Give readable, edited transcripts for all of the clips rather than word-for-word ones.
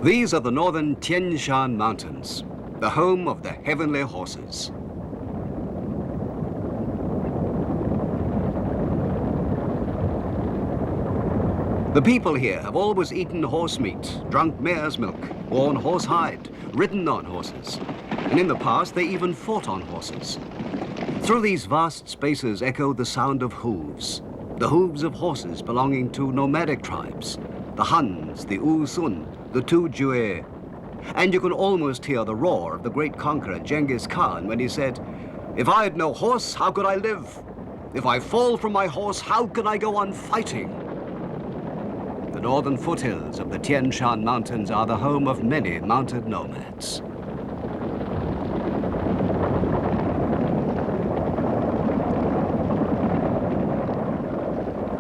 These are the northern Tian Shan Mountains, the home of the heavenly horses. The people here have always eaten horse meat, drunk mare's milk, worn horse hide, ridden on horses, and in the past they even fought on horses. Through these vast spaces echoed the sound of hooves, the hooves of horses belonging to nomadic tribes, the Huns, the Usun, the Tujue, and you could almost hear the roar of the great conqueror Genghis Khan when he said, "If I had no horse, how could I live? If I fall from my horse, how can I go on fighting?" The northern foothills of the Tian Shan Mountains are the home of many mounted nomads.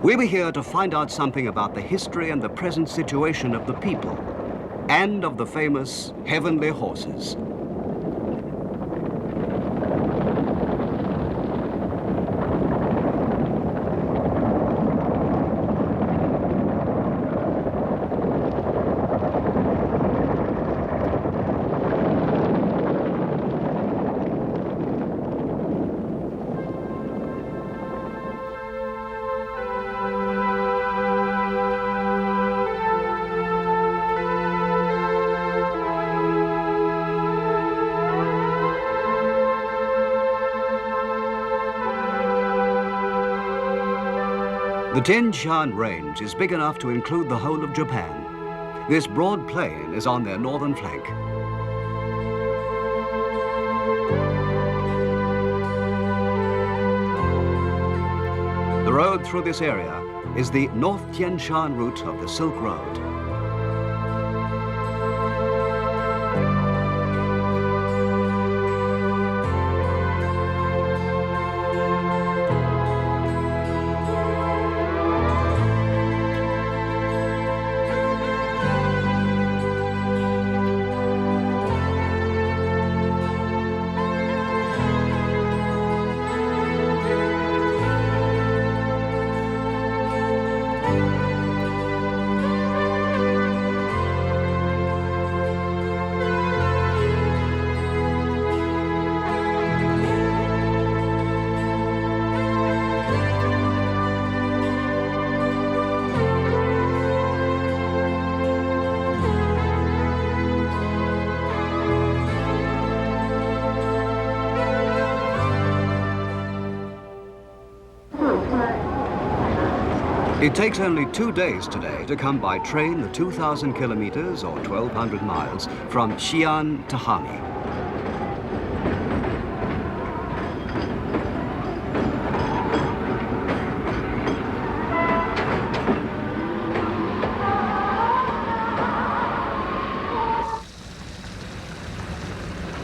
We were here to find out something about the history and the present situation of the people and of the famous heavenly horses. The Tian Shan Range is big enough to include the whole of Japan. This broad plain is on their northern flank. The road through this area is the North Tian Shan route of the Silk Road. It takes only 2 days today to come by train the 2,000 kilometers or 1,200 miles from Xi'an to Hami.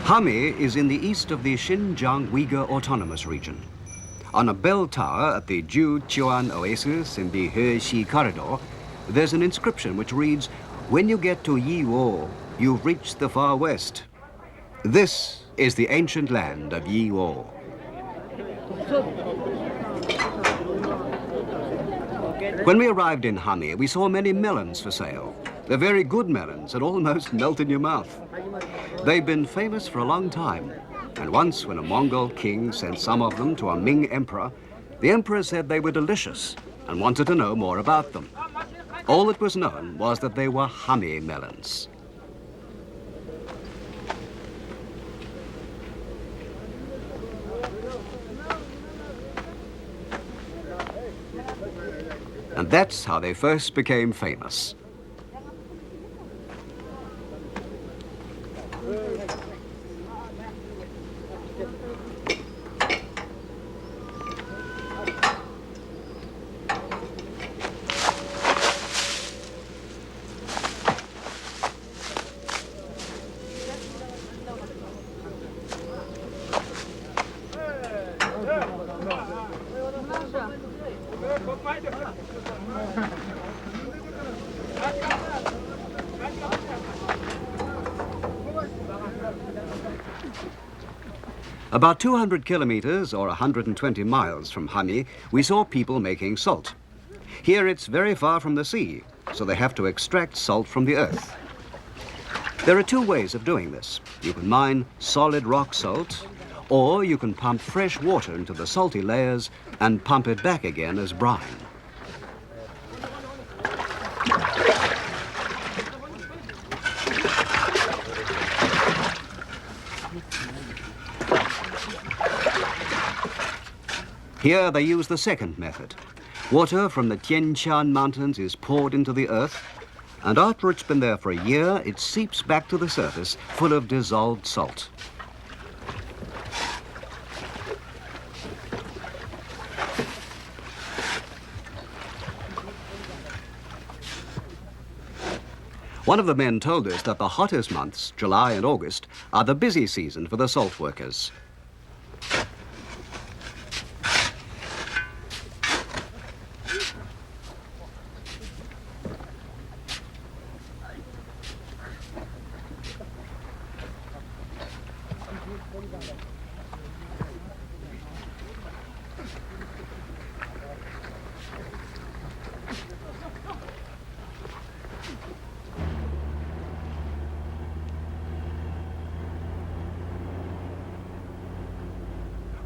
Hami is in the east of the Xinjiang Uyghur Autonomous Region. On a bell tower at the Jiuquan Oasis in the Hexi Corridor, there's an inscription which reads, "When you get to Yiwo, you've reached the far west." This is the ancient land of Yiwo. When we arrived in Hami, we saw many melons for sale. They're very good melons and almost melt in your mouth. They've been famous for a long time. And once, when a Mongol king sent some of them to a Ming emperor, the emperor said they were delicious and wanted to know more about them. All that was known was that they were Hami melons. And that's how they first became famous. About 200 kilometers or 120 miles from Hami, we saw people making salt. Here it's very far from the sea, so they have to extract salt from the earth. There are two ways of doing this. You can mine solid rock salt, or you can pump fresh water into the salty layers and pump it back again as brine. Here they use the second method. Water from the Tian Shan Mountains is poured into the earth, and after it's been there for a year, it seeps back to the surface full of dissolved salt. One of the men told us that the hottest months, July and August, are the busy season for the salt workers.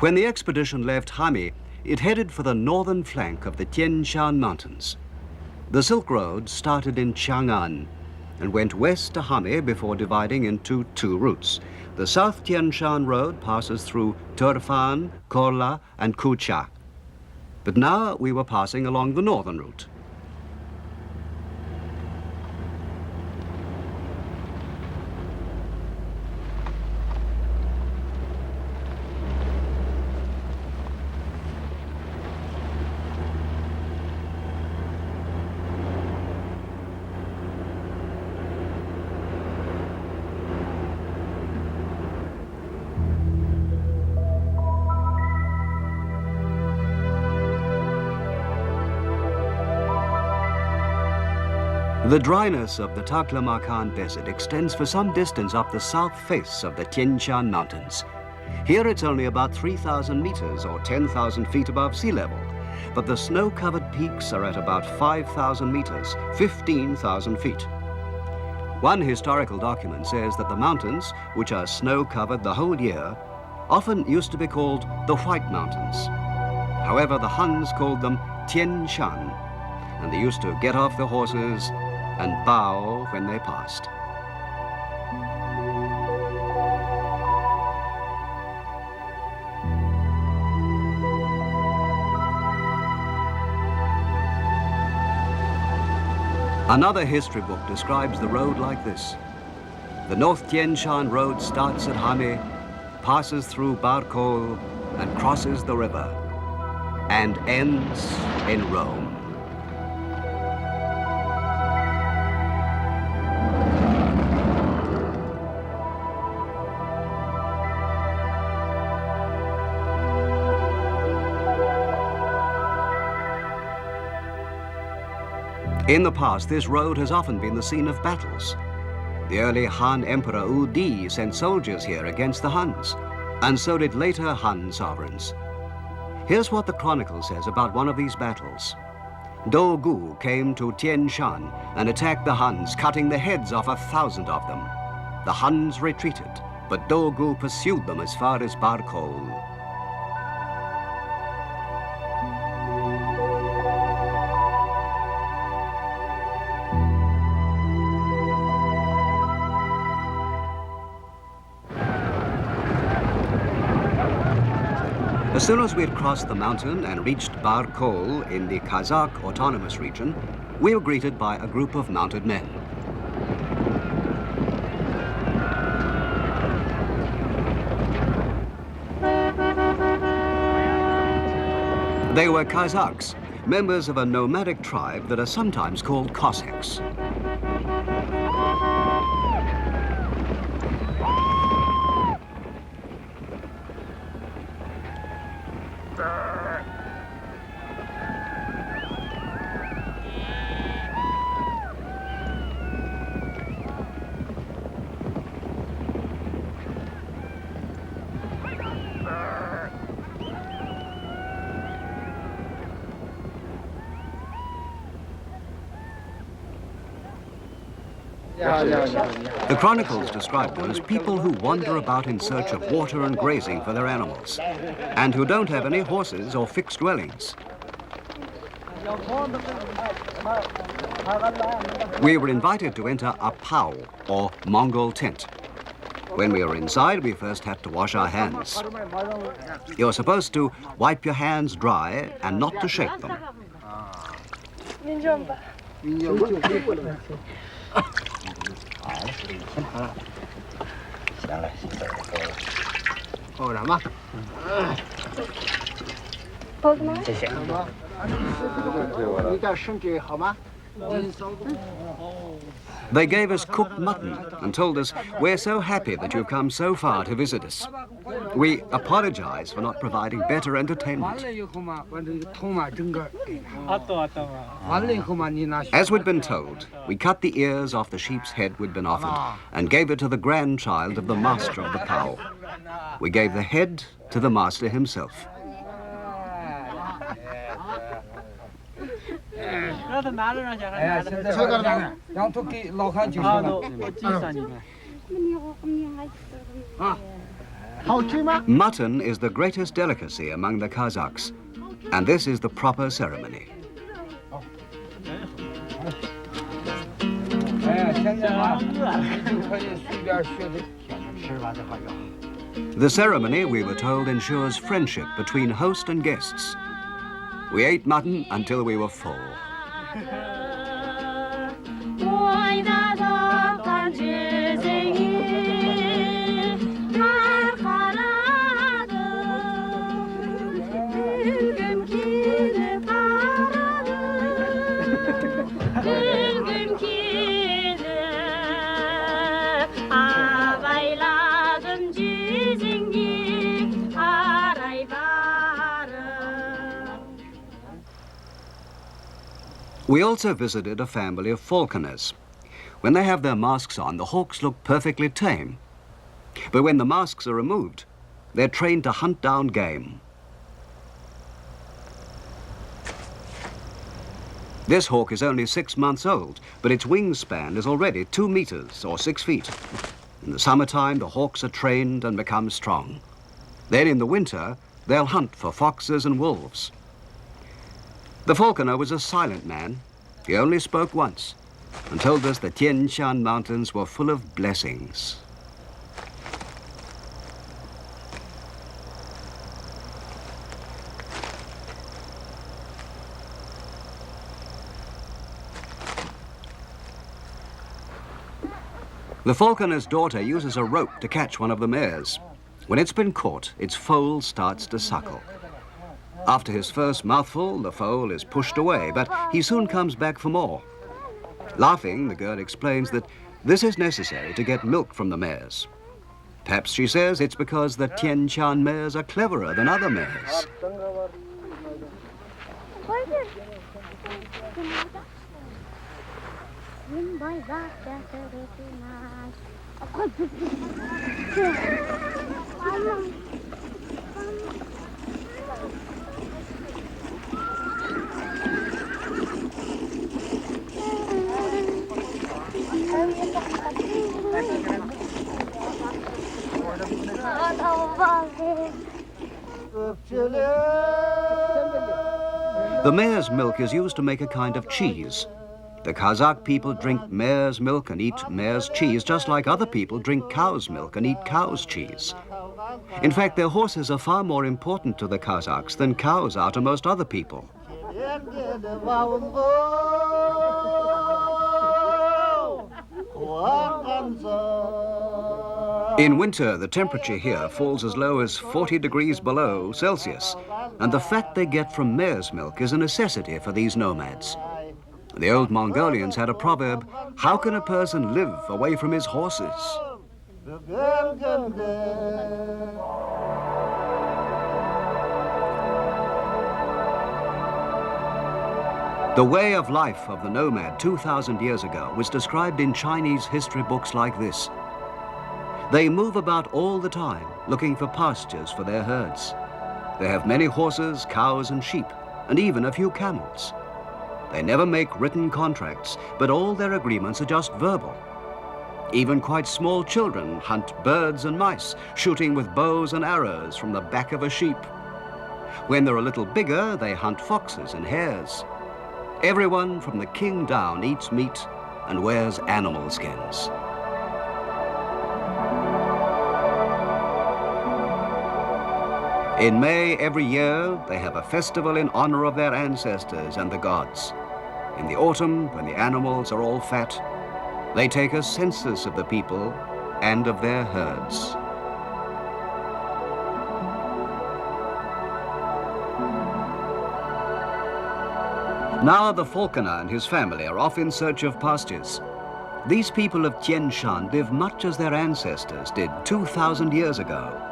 When the expedition left Hami, it headed for the northern flank of the Tian Shan Mountains. The Silk Road started in Chang'an and went west to Hami before dividing into two routes. The South Tian Shan Road passes through Turfan, Korla, and Kucha. But now we were passing along the northern route. The dryness of the Taklamakan Desert extends for some distance up the south face of the Tian Shan Mountains. Here it's only about 3,000 meters or 10,000 feet above sea level, but the snow-covered peaks are at about 5,000 meters, 15,000 feet. One historical document says that the mountains, which are snow-covered the whole year, often used to be called the White Mountains. However, the Huns called them Tian Shan, and they used to get off their horses and bow when they passed. Another history book describes the road like this. The North Tian Shan Road starts at Hami, passes through Barkol, and crosses the river, and ends in Rome. In the past, this road has often been the scene of battles. The early Han Emperor Wu Di sent soldiers here against the Huns, and so did later Han sovereigns. Here's what the Chronicle says about one of these battles. Do Gu came to Tian Shan and attacked the Huns, cutting the heads off 1,000 of them. The Huns retreated, but Do Gu pursued them as far as Barkol. As soon as we had crossed the mountain and reached Barkol in the Kazakh Autonomous Region, we were greeted by a group of mounted men. They were Kazakhs, members of a nomadic tribe that are sometimes called Cossacks. The chronicles describe them as people who wander about in search of water and grazing for their animals, and who don't have any horses or fixed dwellings. We were invited to enter a pao, or Mongol tent. When we were inside, we first had to wash our hands. You're supposed to wipe your hands dry and not to shake them. They gave us cooked mutton and told us, "We're so happy that you've come so far to visit us." We apologize for not providing better entertainment. As we'd been told, we cut the ears off the sheep's head we'd been offered and gave it to the grandchild of the master of the pao. We gave the head to the master himself. Mutton is the greatest delicacy among the Kazakhs, and this is the proper ceremony. The ceremony, we were told, ensures friendship between host and guests. We ate mutton until we were full. We also visited a family of falconers. When they have their masks on, the hawks look perfectly tame. But when the masks are removed, they're trained to hunt down game. This hawk is only 6 months old, but its wingspan is already 2 meters or 6 feet. In the summertime, the hawks are trained and become strong. Then in the winter, they'll hunt for foxes and wolves. The falconer was a silent man. He only spoke once and told us the Tian Shan Mountains were full of blessings. The falconer's daughter uses a rope to catch one of the mares. When it's been caught, its foal starts to suckle. After his first mouthful, the foal is pushed away, but he soon comes back for more. Laughing, the girl explains that this is necessary to get milk from the mares. Perhaps, she says, it's because the Tian Shan mares are cleverer than other mares. The mare's milk is used to make a kind of cheese. The Kazakh people drink mare's milk and eat mare's cheese just like other people drink cow's milk and eat cow's cheese. In fact, their horses are far more important to the Kazakhs than cows are to most other people. In winter, the temperature here falls as low as 40 degrees below Celsius, and the fat they get from mare's milk is a necessity for these nomads. The old Mongolians had a proverb, "How can a person live away from his horses?" The way of life of the nomad 2,000 years ago was described in Chinese history books like this. They move about all the time, looking for pastures for their herds. They have many horses, cows, and sheep, and even a few camels. They never make written contracts, but all their agreements are just verbal. Even quite small children hunt birds and mice, shooting with bows and arrows from the back of a sheep. When they're a little bigger, they hunt foxes and hares. Everyone from the king down eats meat and wears animal skins. In May every year, they have a festival in honor of their ancestors and the gods. In the autumn, when the animals are all fat, they take a census of the people and of their herds. Now the falconer and his family are off in search of pastures. These people of Tien Shan live much as their ancestors did 2,000 years ago.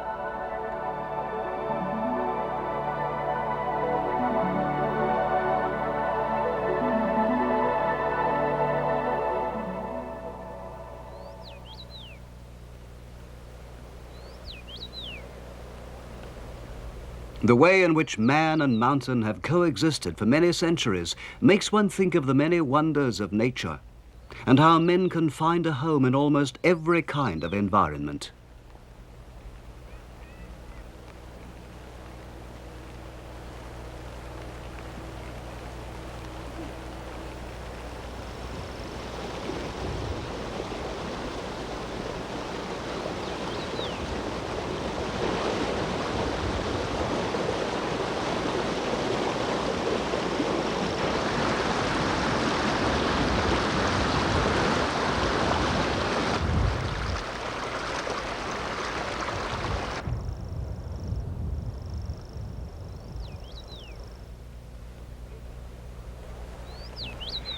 The way in which man and mountain have coexisted for many centuries makes one think of the many wonders of nature and how men can find a home in almost every kind of environment.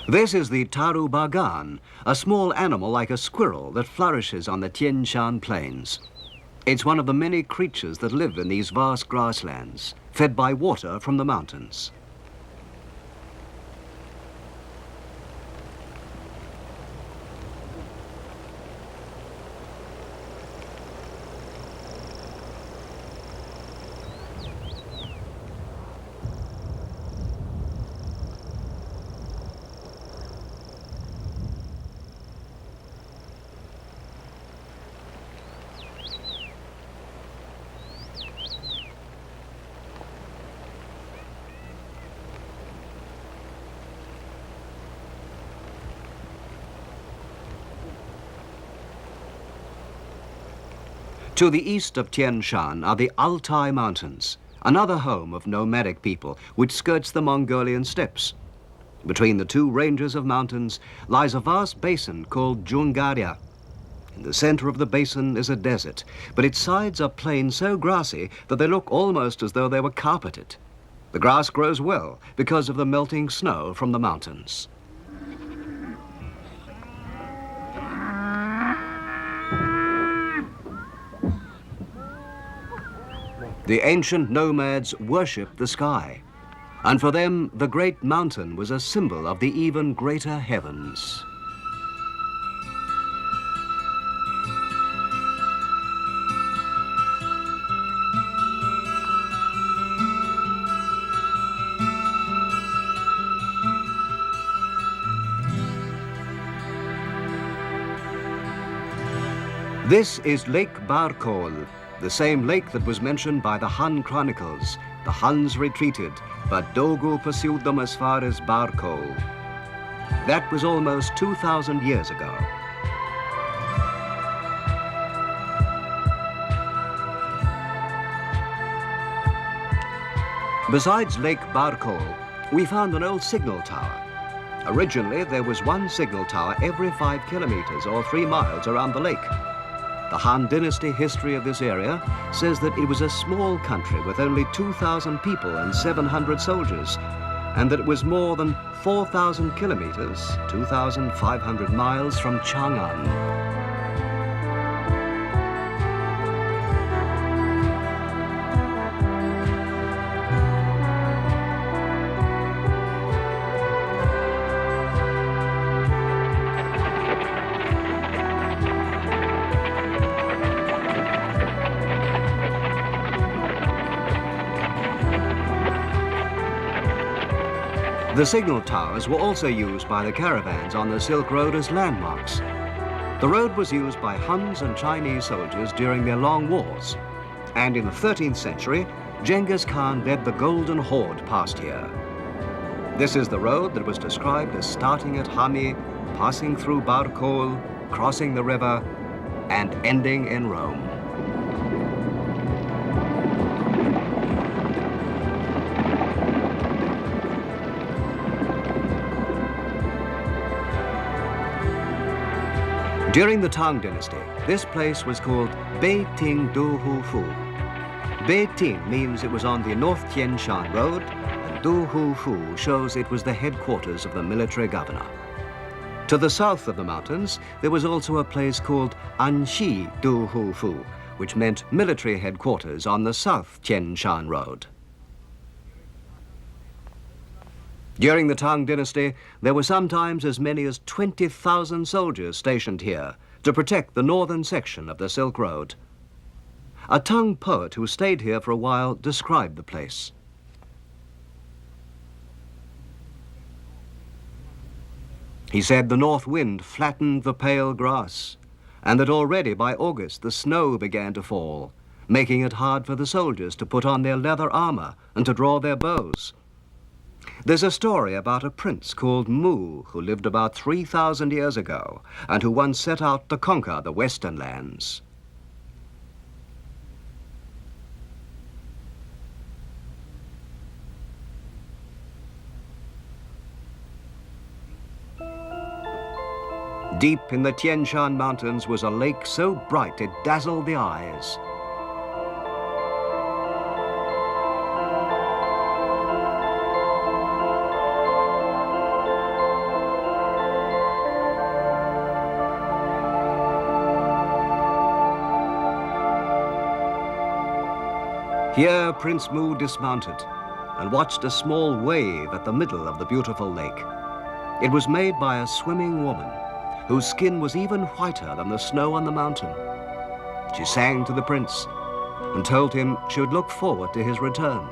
This is the Taru Bagan, a small animal like a squirrel that flourishes on the Tien Shan plains. It's one of the many creatures that live in these vast grasslands, fed by water from the mountains. To the east of Tien Shan are the Altai Mountains, another home of nomadic people which skirts the Mongolian steppes. Between the two ranges of mountains lies a vast basin called Jungaria. In the center of the basin is a desert, but its sides are plain so grassy that they look almost as though they were carpeted. The grass grows well because of the melting snow from the mountains. The ancient nomads worshipped the sky, and for them the great mountain was a symbol of the even greater heavens. This is Lake Barkol, the same lake that was mentioned by the Han chronicles. The Huns retreated, but Dogul pursued them as far as Barkol. That was almost 2,000 years ago. Besides Lake Barkol, we found an old signal tower. Originally, there was one signal tower every 5 kilometers or 3 miles around the lake. The Han Dynasty history of this area says that it was a small country with only 2,000 people and 700 soldiers, and that it was more than 4,000 kilometers, 2,500 miles from Chang'an. The signal towers were also used by the caravans on the Silk Road as landmarks. The road was used by Huns and Chinese soldiers during their long wars. And in the 13th century, Genghis Khan led the Golden Horde past here. This is the road that was described as starting at Hami, passing through Barkol, crossing the river, and ending in Rome. During the Tang Dynasty, this place was called Beiting Duhu Fu. Beiting means it was on the North Tien Shan Road, and Duhu Fu shows it was the headquarters of the military governor. To the south of the mountains, there was also a place called Anxi Duhu Fu, which meant military headquarters on the South Tien Shan Road. During the Tang Dynasty, there were sometimes as many as 20,000 soldiers stationed here to protect the northern section of the Silk Road. A Tang poet who stayed here for a while described the place. He said the north wind flattened the pale grass, and that already by August the snow began to fall, making it hard for the soldiers to put on their leather armor and to draw their bows. There's a story about a prince called Mu who lived about 3,000 years ago and who once set out to conquer the western lands. Deep in the Tien Shan Mountains was a lake so bright it dazzled the eyes. Here Prince Mu dismounted and watched a small wave at the middle of the beautiful lake. It was made by a swimming woman whose skin was even whiter than the snow on the mountain. She sang to the prince and told him she would look forward to his return.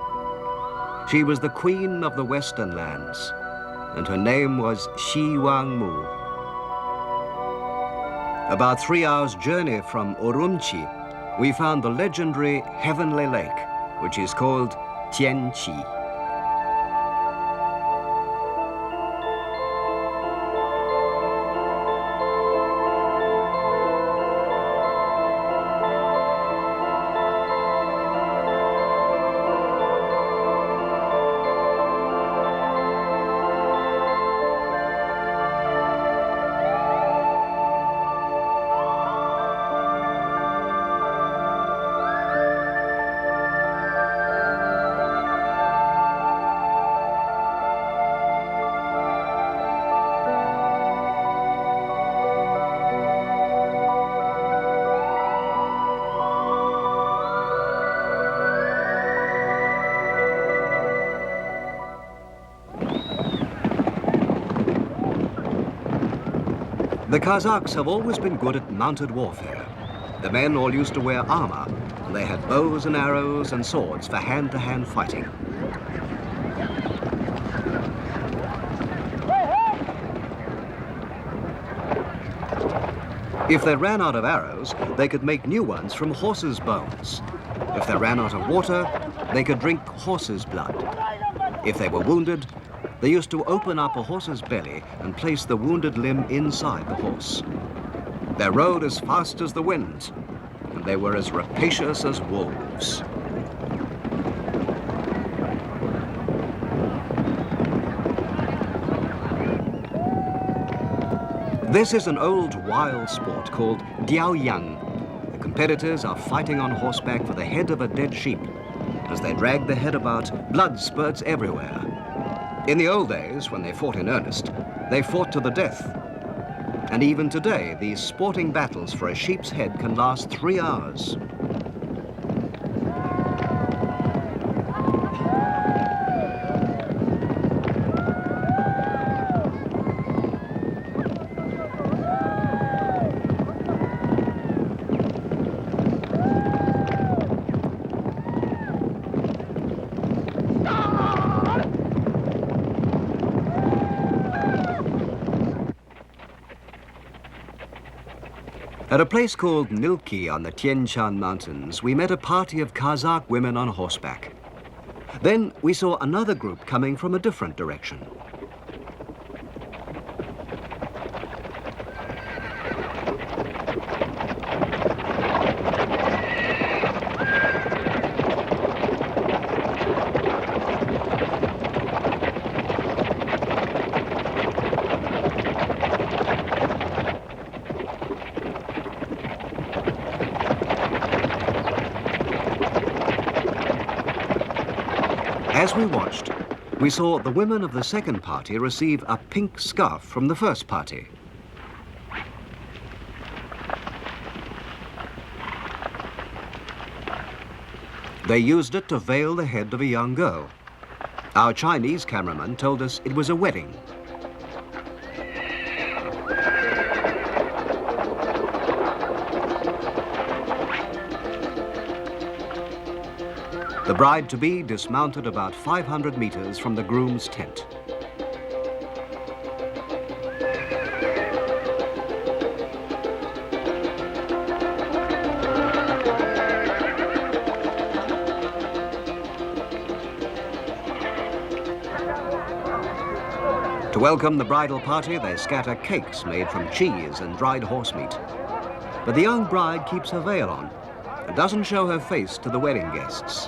She was the queen of the western lands, and her name was Shi Wang Mu. About 3 hours' journey from Urumqi, we found the legendary Heavenly Lake, which is called Tianqi. The Kazakhs have always been good at mounted warfare. The men all used to wear armor, and they had bows and arrows and swords for hand-to-hand fighting. If they ran out of arrows, they could make new ones from horses' bones. If they ran out of water, they could drink horses' blood. If they were wounded, they used to open up a horse's belly and place the wounded limb inside the horse. They rode as fast as the wind, and they were as rapacious as wolves. This is an old wild sport called Diaoyang. The competitors are fighting on horseback for the head of a dead sheep. As they drag the head about, blood spurts everywhere. In the old days, when they fought in earnest, they fought to the death. And even today, these sporting battles for a sheep's head can last 3 hours. At a place called Nilki on the Tian Shan Mountains, we met a party of Kazakh women on horseback. Then we saw another group coming from a different direction. As we watched, we saw the women of the second party receive a pink scarf from the first party. They used it to veil the head of a young girl. Our Chinese cameraman told us it was a wedding. The bride-to-be dismounted about 500 meters from the groom's tent. To welcome the bridal party, they scatter cakes made from cheese and dried horse meat. But the young bride keeps her veil on and doesn't show her face to the wedding guests.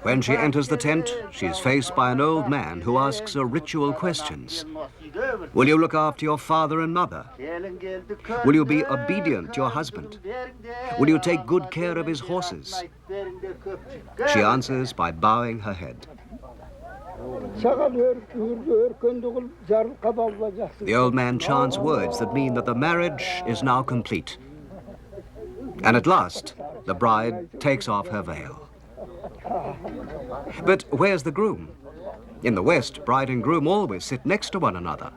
When she enters the tent, she is faced by an old man who asks her ritual questions. Will you look after your father and mother? Will you be obedient to your husband? Will you take good care of his horses? She answers by bowing her head. The old man chants words that mean that the marriage is now complete. And at last, the bride takes off her veil. But where's the groom? In the West, bride and groom always sit next to one another.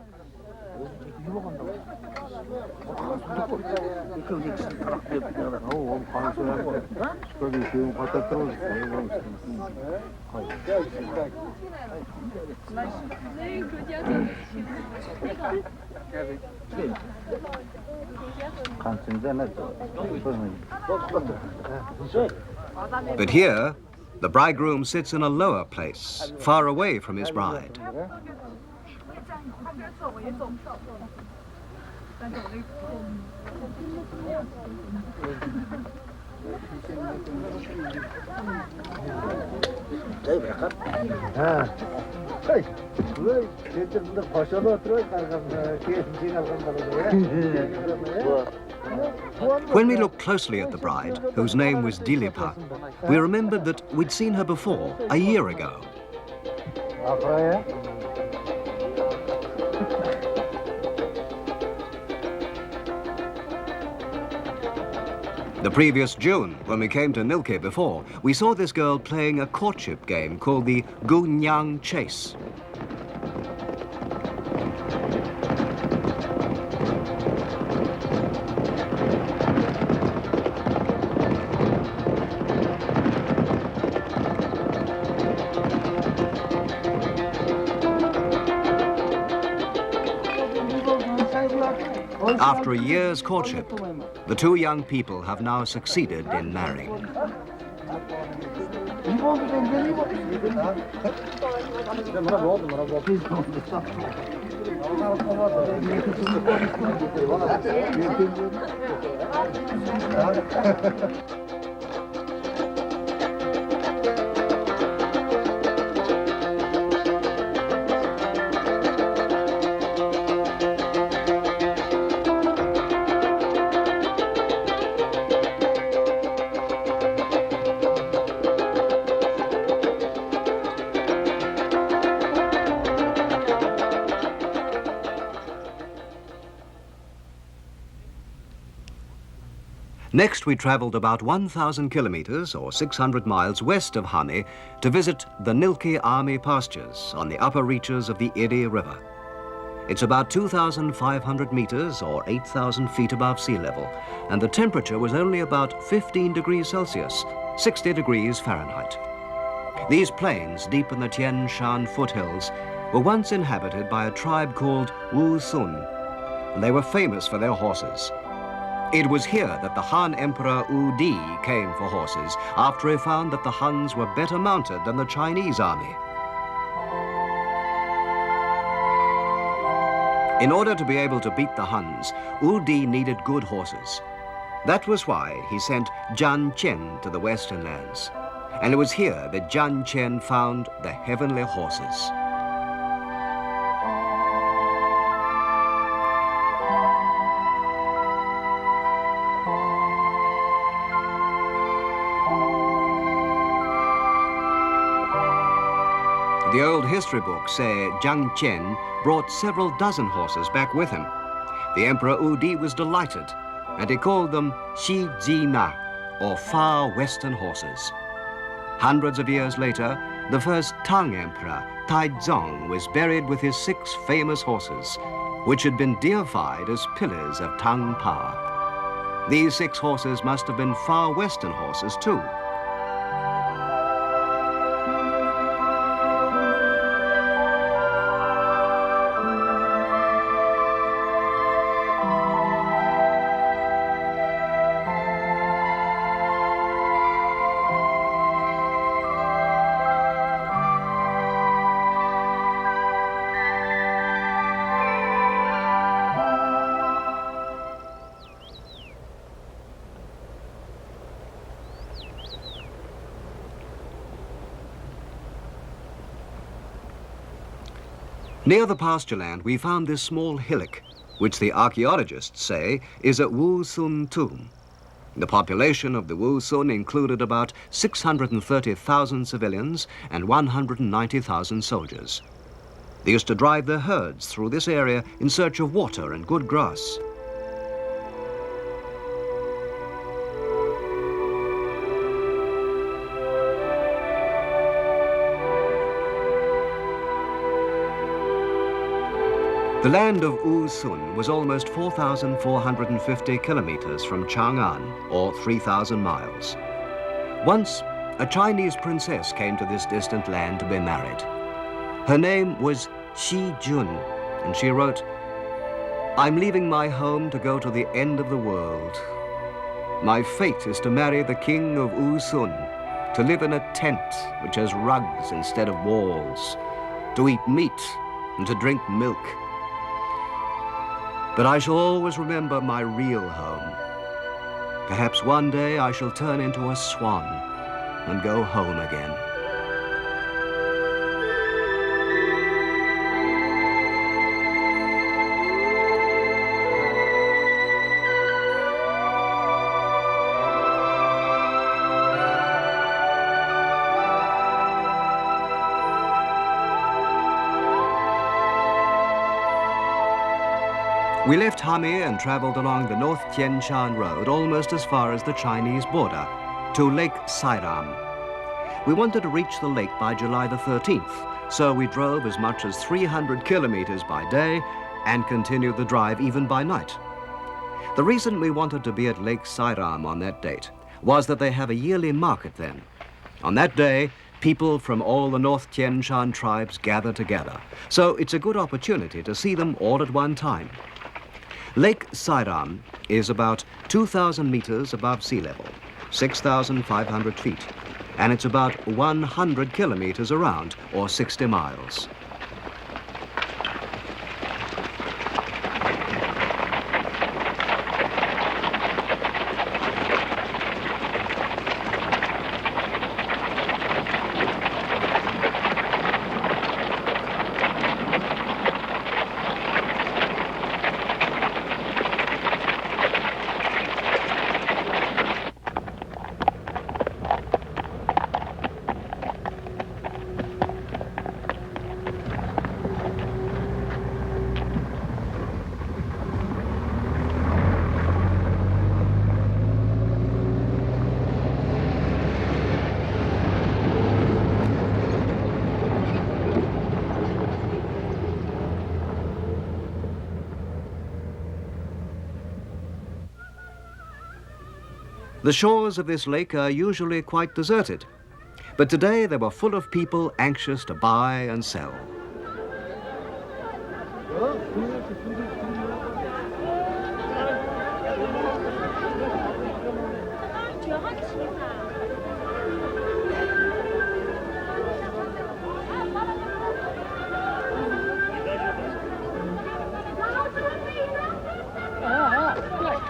But here, the bridegroom sits in a lower place, far away from his bride. When we looked closely at the bride, whose name was Dilipa, we remembered that we'd seen her before, a year ago. The previous June, when we came to Nilke before, we saw this girl playing a courtship game called the Gunyang Chase. After a year's courtship, the two young people have now succeeded in marrying. Next, we traveled about 1,000 kilometers or 600 miles west of Hami to visit the Nilki Army pastures on the upper reaches of the Iri River. It's about 2,500 meters or 8,000 feet above sea level, and the temperature was only about 15 degrees Celsius, 60 degrees Fahrenheit. These plains, deep in the Tian Shan foothills, were once inhabited by a tribe called Wu Sun. They were famous for their horses. It was here that the Han Emperor Wu Di came for horses after he found that the Huns were better mounted than the Chinese army. In order to be able to beat the Huns, Wu Di needed good horses. That was why he sent Jian Qian to the western lands. And it was here that Jian Qian found the heavenly horses. The old history books say Jiang Qian brought several dozen horses back with him. The Emperor Wu Di was delighted, and he called them Xi Ji Na, or far western horses. Hundreds of years later, the first Tang Emperor, Taizong, was buried with his 6 famous horses, which had been deified as pillars of Tang power. These 6 horses must have been far western horses too. Near the pasture land, we found this small hillock, which the archaeologists say is a Wu Sun tomb. The population of the Wu Sun included about 630,000 civilians and 190,000 soldiers. They used to drive their herds through this area in search of water and good grass. The land of Wu Sun was almost 4,450 kilometers from Chang'an, or 3,000 miles. Once, a Chinese princess came to this distant land to be married. Her name was Xi Jun, and she wrote, "I'm leaving my home to go to the end of the world. My fate is to marry the king of Wu Sun, to live in a tent which has rugs instead of walls, to eat meat and to drink milk. But I shall always remember my real home. Perhaps one day I shall turn into a swan and go home again." We left Hami and traveled along the North Tian Shan Road almost as far as the Chinese border, to Lake Sairam. We wanted to reach the lake by July the 13th, so we drove as much as 300 kilometers by day and continued the drive even by night. The reason we wanted to be at Lake Sairam on that date was that they have a yearly market then. On that day, people from all the North Tian Shan tribes gather together, so it's a good opportunity to see them all at one time. Lake Sairam is about 2,000 meters above sea level, 6,500 feet, and it's about 100 kilometers around, or 60 miles. The shores of this lake are usually quite deserted, but today they were full of people anxious to buy and sell.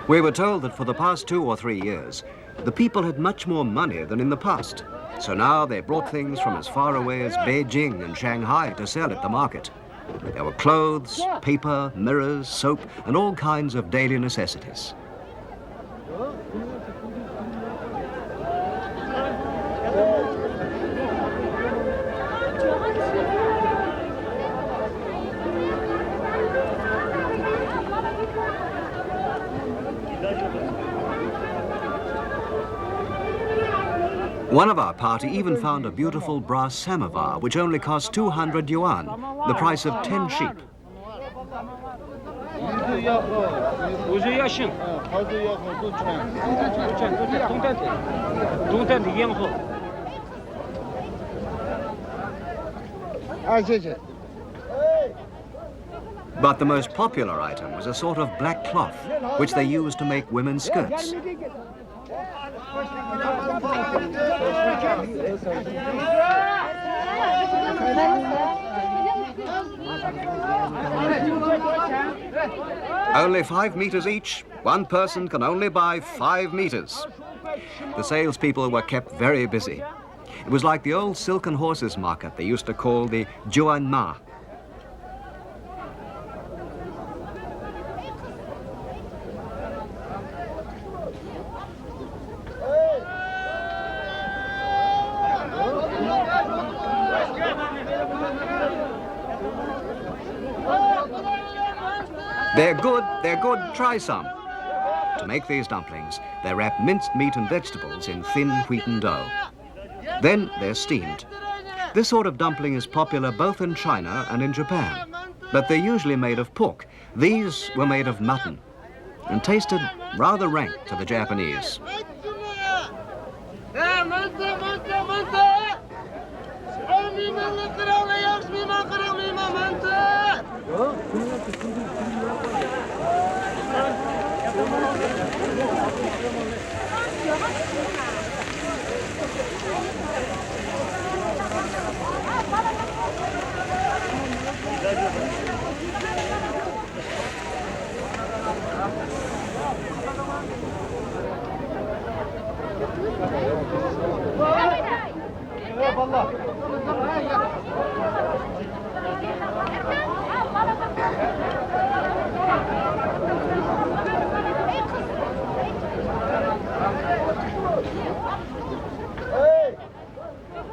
We were told that for the past 2 or 3 years, the people had much more money than in the past. So now they brought things from as far away as Beijing and Shanghai to sell at the market. There were clothes, paper, mirrors, soap, and all kinds of daily necessities. One of our party even found a beautiful brass samovar, which only cost 200 yuan, the price of 10 sheep. But the most popular item was a sort of black cloth, which they used to make women's skirts. Only 5 meters each. One person can only buy 5 meters. The salespeople were kept very busy. It was like the old silk and horses market they used to call the Juanma. They're good, try some. To make these dumplings, they wrap minced meat and vegetables in thin wheaten dough. Then they're steamed. This sort of dumpling is popular both in China and in Japan, but they're usually made of pork. These were made of mutton and tasted rather rank to the Japanese.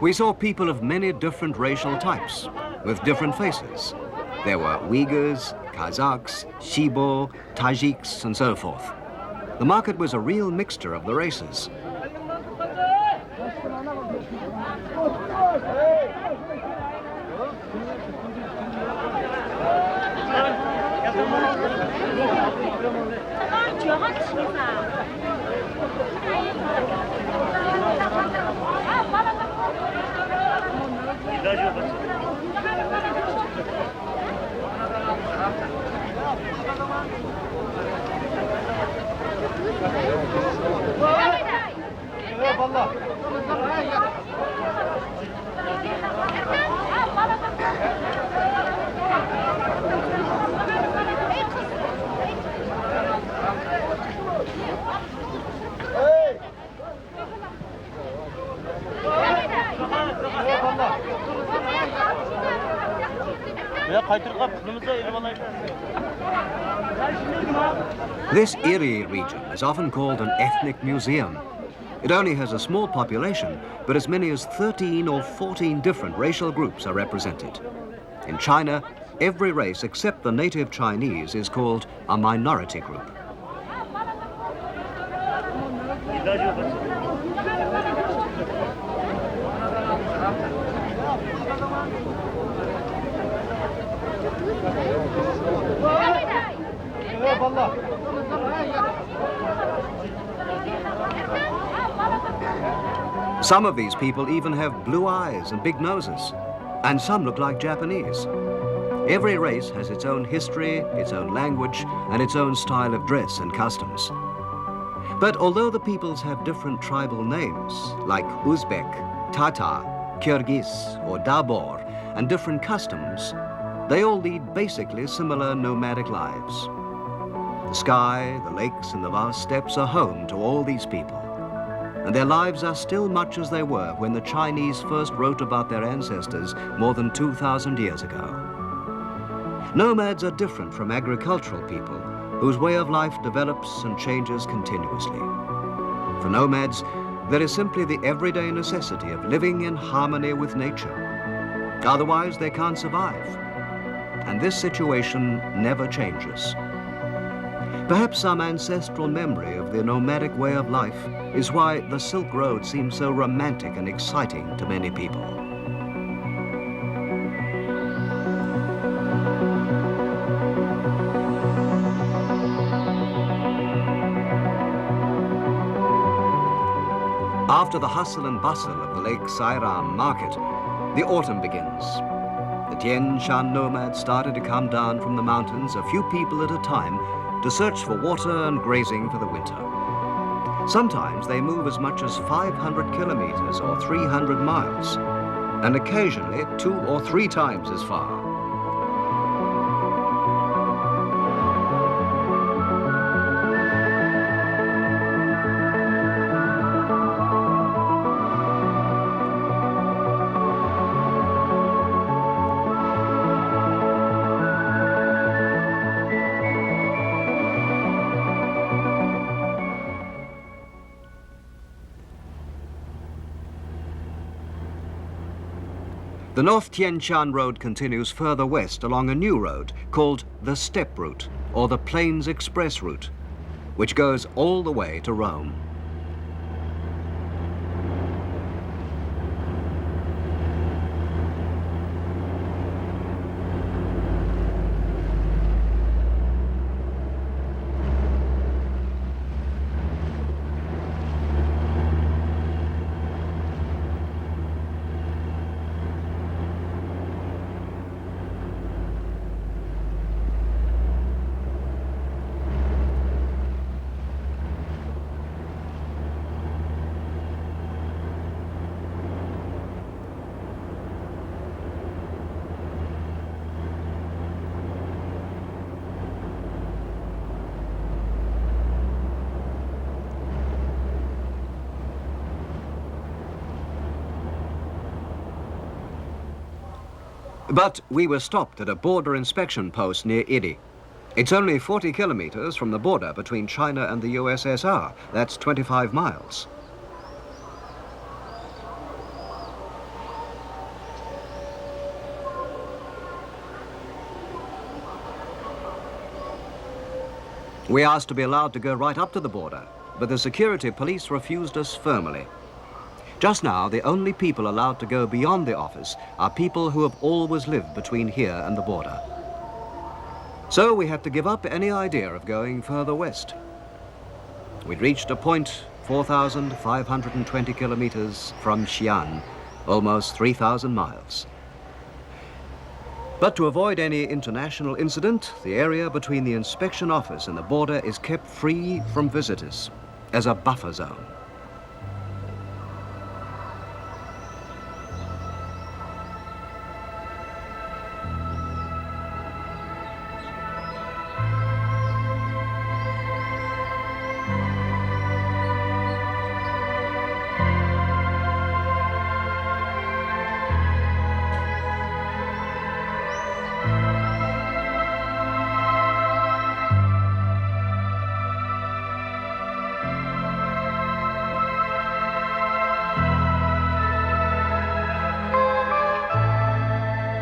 We saw people of many different racial types, with different faces. There were Uyghurs, Kazakhs, Shibo, Tajiks, and so forth. The market was a real mixture of the races. This Iri region is often called an ethnic museum. It only has a small population, but as many as 13 or 14 different racial groups are represented. In China, every race except the native Chinese is called a minority group. Some of these people even have blue eyes and big noses, and some look like Japanese. Every race has its own history, its own language, and its own style of dress and customs. But although the peoples have different tribal names, like Uzbek, Tatar, Kyrgyz, or Dabor, and different customs, they all lead basically similar nomadic lives. The sky, the lakes, and the vast steppes are home to all these people, and their lives are still much as they were when the Chinese first wrote about their ancestors more than 2,000 years ago. Nomads are different from agricultural people, whose way of life develops and changes continuously. For nomads, there is simply the everyday necessity of living in harmony with nature. Otherwise, they can't survive. And this situation never changes. Perhaps some ancestral memory of the nomadic way of life is why the Silk Road seems so romantic and exciting to many people. After the hustle and bustle of the Lake Sairam market, the autumn begins. The Tien Shan nomads started to come down from the mountains, a few people at a time, to search for water and grazing for the winter. Sometimes they move as much as 500 kilometers or 300 miles, and occasionally 2 or 3 times as far. The North Tien Shan Road continues further west along a new road called the Steppe Route, or the Plains Express Route, which goes all the way to Rome. But we were stopped at a border inspection post near Idi. It's only 40 kilometers from the border between China and the USSR. That's 25 miles. We asked to be allowed to go right up to the border, but the security police refused us firmly. Just now, the only people allowed to go beyond the office are people who have always lived between here and the border. So we had to give up any idea of going further west. We'd reached a point 4,520 kilometers from Xi'an, almost 3,000 miles. But to avoid any international incident, the area between the inspection office and the border is kept free from visitors as a buffer zone.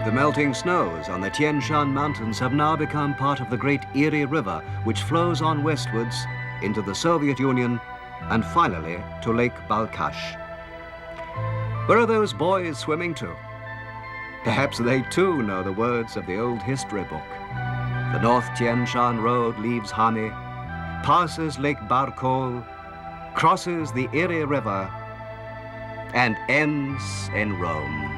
The melting snows on the Tien Shan Mountains have now become part of the great Erie River, which flows on westwards into the Soviet Union and finally to Lake Balkhash. Where are those boys swimming to? Perhaps they too know the words of the old history book. The North Tien Shan Road leaves Hami, passes Lake Barkol, crosses the Erie River, and ends in Rome.